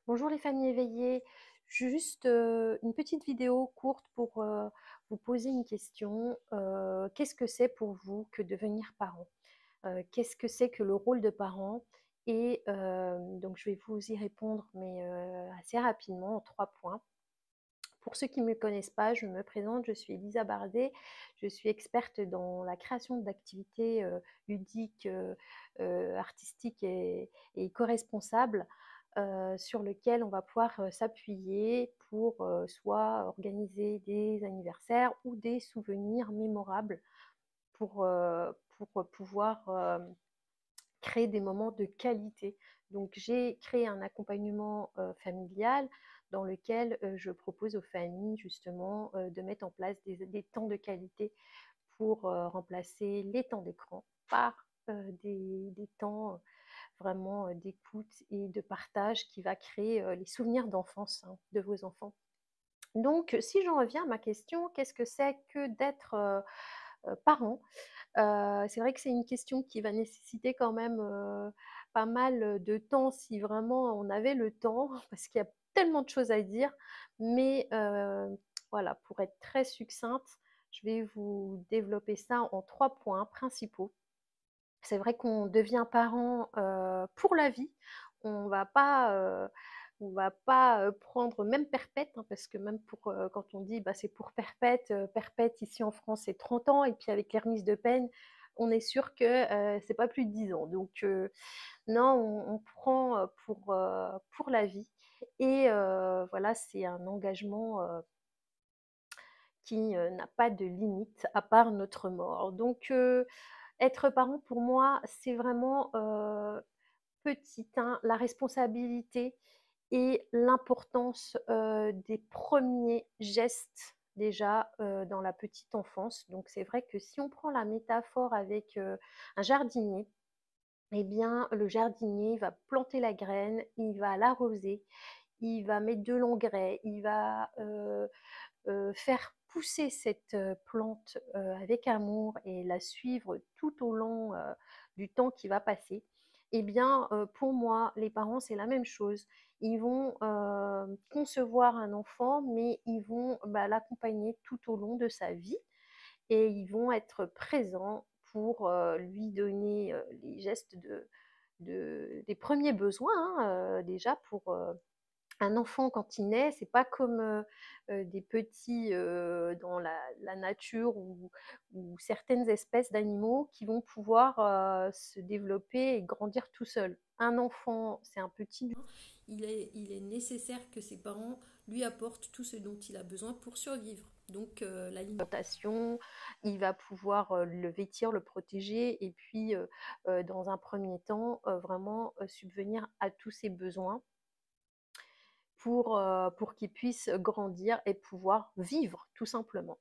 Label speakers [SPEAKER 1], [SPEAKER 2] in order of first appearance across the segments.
[SPEAKER 1] Bonjour les familles éveillées, juste une petite vidéo courte pour vous poser une question. Qu'est-ce que c'est pour vous que devenir parent? Qu'est-ce que c'est que le rôle de parent? Et donc je vais vous y répondre, mais assez rapidement en 3 points. Pour ceux qui ne me connaissent pas, je me présente, je suis Elisa Bardet, je suis experte dans la création d'activités ludiques, artistiques et éco-responsables sur lesquelles on va pouvoir s'appuyer pour soit organiser des anniversaires ou des souvenirs mémorables pour pouvoir créer des moments de qualité. Donc j'ai créé un accompagnement familial dans lequel je propose aux familles justement de mettre en place des temps de qualité pour remplacer les temps d'écran par des temps vraiment d'écoute et de partage qui va créer les souvenirs d'enfance de vos enfants. Donc si j'en reviens à ma question, qu'est-ce que c'est que d'être parent? C'est vrai que c'est une question qui va nécessiter quand même pas mal de temps si vraiment on avait le temps, parce qu'il y a tellement de choses à dire. Mais voilà, pour être très succincte, je vais vous développer ça en 3 points principaux. C'est vrai qu'on devient parent pour la vie. On va pas, prendre même perpète, hein, parce que même pour quand on dit bah, c'est pour perpète, perpète ici en France c'est 30 ans, et puis avec les remises de peine, on est sûr que c'est pas plus de 10 ans. Donc non, on prend pour la vie. Et voilà, c'est un engagement qui n'a pas de limite à part notre mort. Donc être parent pour moi, c'est vraiment petit 1, la responsabilité et l'importance des premiers gestes déjà dans la petite enfance. Donc c'est vrai que si on prend la métaphore avec un jardinier, eh bien le jardinier va planter la graine, il va l'arroser, il va mettre de l'engrais, il va faire pousser cette plante avec amour et la suivre tout au long du temps qui va passer. Eh bien, pour moi, les parents, c'est la même chose. Ils vont concevoir un enfant, mais ils vont l'accompagner tout au long de sa vie, et ils vont être présents pour lui donner les gestes des premiers besoins, hein, déjà pour un enfant quand il naît, c'est pas comme des petits dans la nature, ou certaines espèces d'animaux qui vont pouvoir se développer et grandir tout seul. Un enfant, c'est un petit humain. Il est nécessaire que ses parents lui apportent tout ce dont il a besoin pour survivre. Donc l'alimentation, il va pouvoir le vêtir, le protéger, et puis dans un premier temps, vraiment subvenir à tous ses besoins pour qu'ils puissent grandir et pouvoir vivre, tout simplement.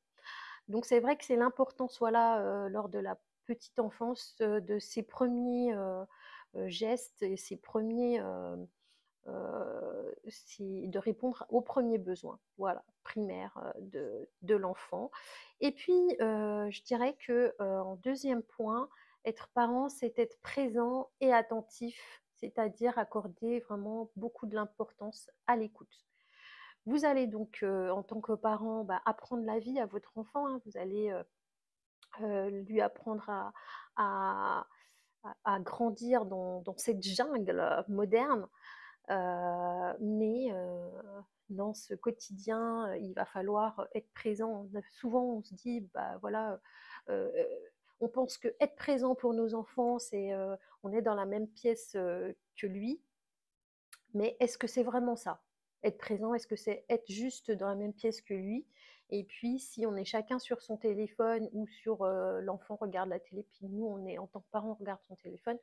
[SPEAKER 1] Donc c'est vrai que c'est l'importance, voilà, lors de la petite enfance, de ses premiers gestes et ses premiers, c'est de répondre aux premiers besoins, voilà, primaires de l'enfant. Et puis, je dirais que en deuxième point, être parent, c'est être présent et attentif, c'est-à-dire accorder vraiment beaucoup de l'importance à l'écoute. Vous allez donc, en tant que parent, apprendre la vie à votre enfant, hein. Vous allez lui apprendre à, à grandir dans cette jungle moderne. Mais dans ce quotidien, il va falloir être présent. Souvent, on se dit, bah voilà, euh, on pense que être présent pour nos enfants, c'est on est dans la même pièce que lui, mais est-ce que c'est vraiment ça? Être présent, est-ce que c'est être juste dans la même pièce que lui? Et puis, si on est chacun sur son téléphone, ou sur l'enfant regarde la télé, puis nous, on est en tant que parent, on regarde son téléphone,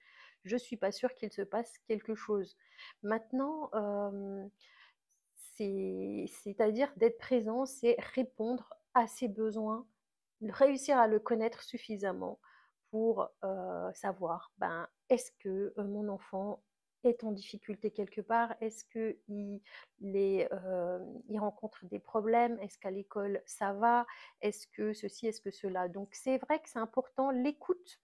[SPEAKER 1] je ne suis pas sûre qu'il se passe quelque chose. Maintenant, c'est-à-dire d'être présent, c'est répondre à ses besoins, réussir à le connaître suffisamment pour savoir, est-ce que mon enfant est en difficulté quelque part? Est-ce qu'il rencontre des problèmes? Est-ce qu'à l'école ça va? Est-ce que ceci, est-ce que cela? Donc c'est vrai que c'est important l'écoute,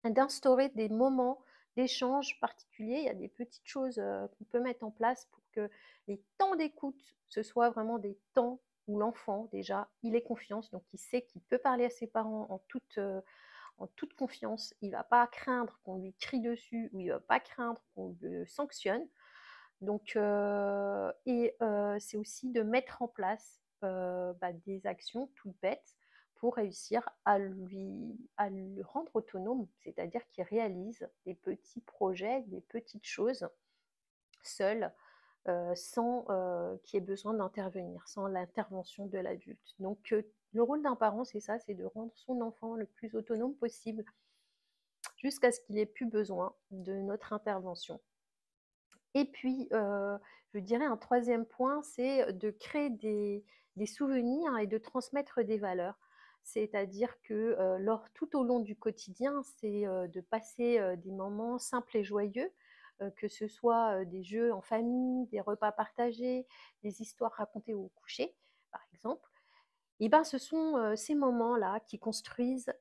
[SPEAKER 1] d'instaurer des moments d'échange particulier. Il y a des petites choses qu'on peut mettre en place pour que les temps d'écoute, ce soit vraiment des temps où l'enfant, déjà, il ait confiance, donc il sait qu'il peut parler à ses parents en toute confiance. Il ne va pas craindre qu'on lui crie dessus ou il ne va pas craindre qu'on le sanctionne. Donc, c'est aussi de mettre en place des actions toutes bêtes pour réussir à le rendre autonome, c'est-à-dire qu'il réalise des petits projets, des petites choses seul, sans qu'il y ait besoin d'intervenir, sans l'intervention de l'adulte. Donc, le rôle d'un parent, c'est ça, c'est de rendre son enfant le plus autonome possible jusqu'à ce qu'il n'ait plus besoin de notre intervention. Et puis, je dirais un troisième point, c'est de créer des souvenirs et de transmettre des valeurs. C'est-à-dire que tout au long du quotidien, c'est de passer des moments simples et joyeux, que ce soit des jeux en famille, des repas partagés, des histoires racontées au coucher, par exemple. Et ben, ce sont ces moments-là qui construisent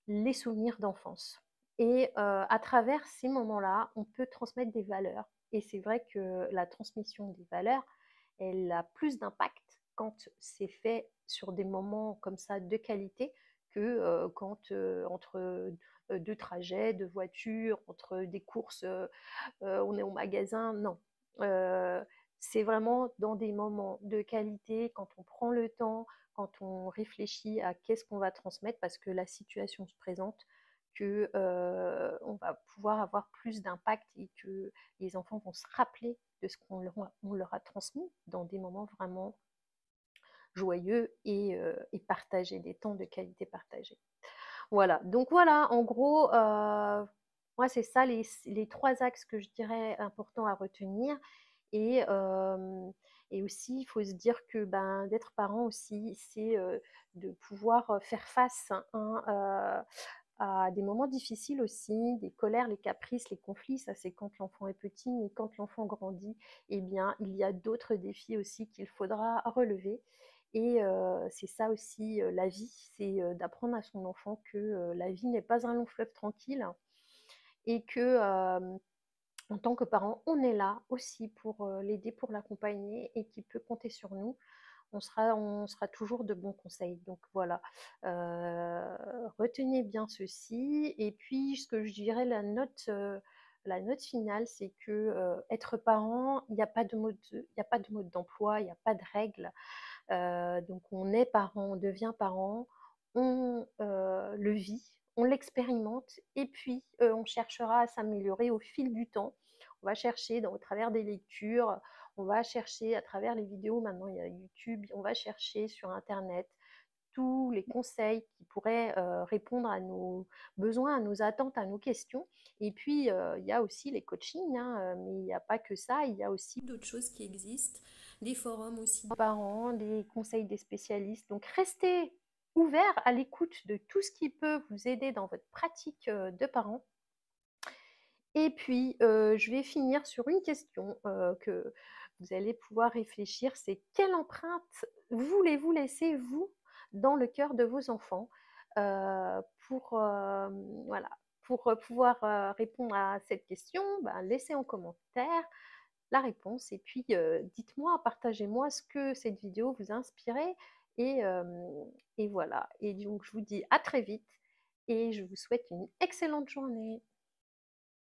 [SPEAKER 1] les souvenirs d'enfance. Et à travers ces moments-là, on peut transmettre des valeurs. Et c'est vrai que la transmission des valeurs, elle a plus d'impact quand c'est fait sur des moments comme ça de qualité que quand entre deux trajets, deux voitures, entre des courses, on est au magasin. Non. Euh, c'est vraiment dans des moments de qualité, quand on prend le temps, quand on réfléchit à qu'est-ce qu'on va transmettre, parce que la situation se présente, que on va pouvoir avoir plus d'impact et que les enfants vont se rappeler de ce qu'on leur a transmis dans des moments vraiment joyeux et partagés, des temps de qualité partagés. Voilà, donc voilà, en gros, moi, c'est ça les trois axes que je dirais importants à retenir. Et, et aussi, il faut se dire que d'être parent aussi, c'est de pouvoir faire face à des moments difficiles aussi, des colères, les caprices, les conflits. Ça, c'est quand l'enfant est petit, mais quand l'enfant grandit, eh bien, il y a d'autres défis aussi qu'il faudra relever. Et c'est ça aussi la vie, c'est d'apprendre à son enfant que la vie n'est pas un long fleuve tranquille et que en tant que parent, on est là aussi pour l'aider, pour l'accompagner et qu'il peut compter sur nous. On sera toujours de bons conseils. Donc voilà, retenez bien ceci. Et puis, ce que je dirais, la note finale, c'est que être parent, il n'y a pas de mode, il n'y a pas de mode d'emploi, il n'y a pas de règles. Donc on est parent, on devient parent, on le vit, on l'expérimente et puis on cherchera à s'améliorer au fil du temps. On va chercher au travers des lectures, on va chercher à travers les vidéos, maintenant il y a YouTube, on va chercher sur Internet tous les conseils qui pourraient répondre à nos besoins, à nos attentes, à nos questions. Et puis, il y a aussi les coachings, hein, mais il n'y a pas que ça, il y a aussi d'autres choses qui existent, des forums aussi de parents, des conseils des spécialistes. Donc, restez ouverts à l'écoute de tout ce qui peut vous aider dans votre pratique de parents. Et puis, je vais finir sur une question que vous allez pouvoir réfléchir, c'est quelle empreinte voulez-vous laisser, vous, dans le cœur de vos enfants pour, voilà, pour pouvoir répondre à cette question, laissez en commentaire la réponse et puis dites-moi, partagez-moi ce que cette vidéo vous a inspiré et, et voilà. Et donc, je vous dis à très vite et je vous souhaite une excellente journée.